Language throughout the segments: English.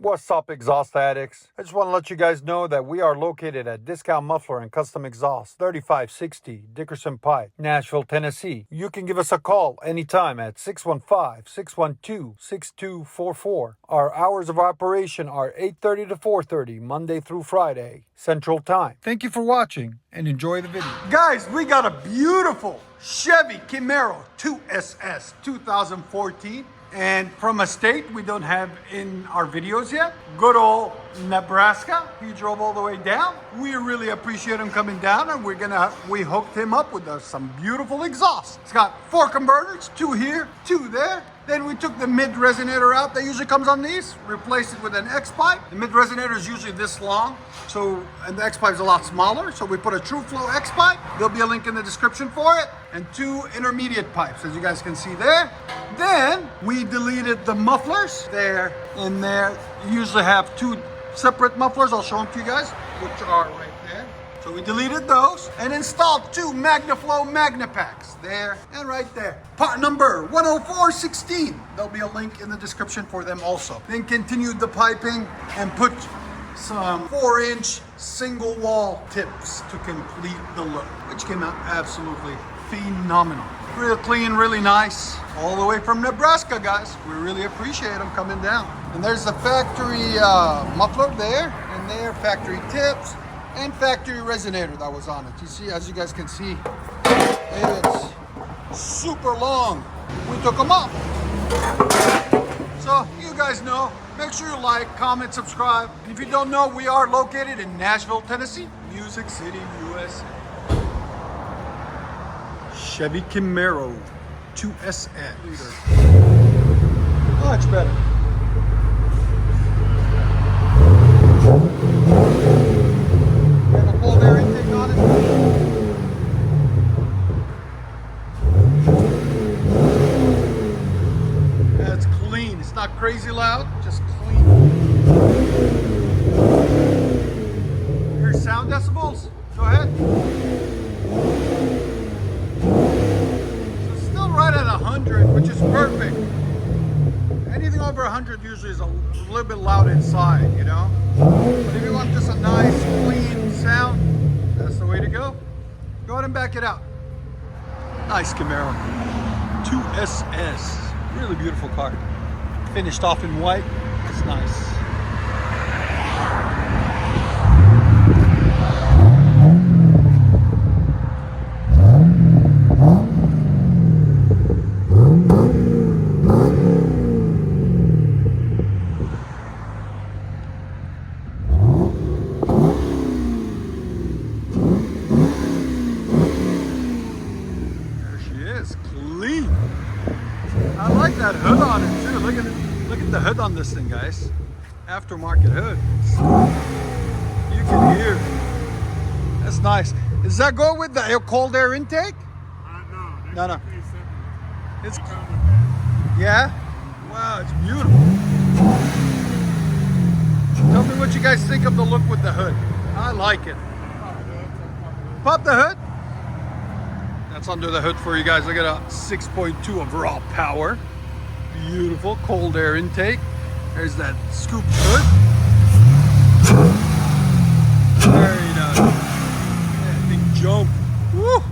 What's up, exhaust addicts? I just want to let you guys know that we are located at Discount Muffler and Custom Exhaust, 3560 Dickerson Pike, Nashville, Tennessee. You can give us a call anytime at 615-612-6244. Our hours of operation are 8:30 to 4:30, Monday through Friday, Central Time. Thank you for watching and enjoy the video. Guys, we got a beautiful Chevy Camaro 2SS 2014. And from a state we don't have in our videos yet, good old Nebraska. He drove all the way down. We really appreciate him coming down, and we hooked him up with some beautiful exhaust. It's got 4 converters, 2 here, 2 there. Then we took the mid resonator out that usually comes on these, replaced it with an X pipe. The mid resonator is usually this long, and the X pipe is a lot smaller, so we put a True Flow X pipe. There'll be a link in the description for it, and 2 intermediate pipes, as you guys can see there. Then we deleted the mufflers there and there. You usually have 2 separate mufflers. I'll show them to you guys, which are right there. So we deleted those and installed 2 MAGNAFLOW MagnaPacks there and right there. Part number 10416. There'll be a link in the description for them also. Then continued the piping and put some 4-inch single wall tips to complete the look, which came out absolutely phenomenal. Real clean, really nice. All the way from Nebraska, guys. We really appreciate them coming down. And there's the factory muffler there, and there, factory tips, and factory resonator that was on it. You see, as you guys can see, it's super long. We took them off. So you guys know, make sure you like, comment, subscribe. And if you don't know, we are located in Nashville, Tennessee, Music City, USA. Chevy Camaro 2SS. Much better. Got a cold air intake on it. That's clean. It's not crazy loud, just clean. Your sound decibels? Go ahead. Right at 100, which is perfect. Anything over 100 usually is a little bit loud inside, you know? But if you want just a nice, clean sound, that's the way to go. Go ahead and back it out. Nice Camaro 2SS. Really beautiful car. Finished off in white. It's nice. Clean. I like that hood on it too. Look at the hood on this thing, guys. Aftermarket hood. You can hear. That's nice. Does that go with the cold air intake? No. It's yeah. Wow, it's beautiful. Tell me what you guys think of the look with the hood. I like it. Pop the hood. That's under the hood for you guys. Look at a 6.2 of raw power. Beautiful cold air intake. There's that scoop hood. Very nice. Yeah, big jump. Woo!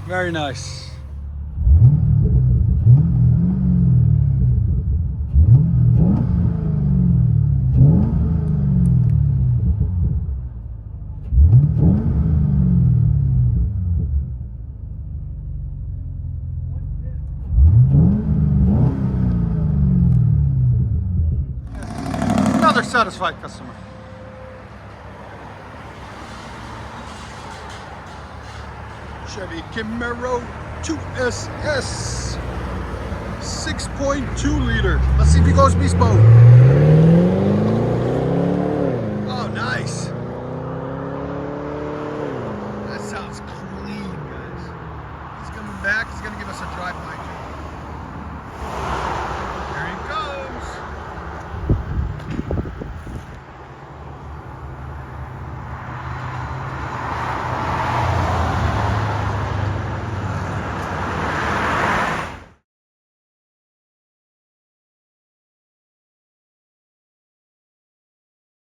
Very nice. Another satisfied customer. Chevy Camaro 2SS 6.2 liter. Let's see if he goes beast mode.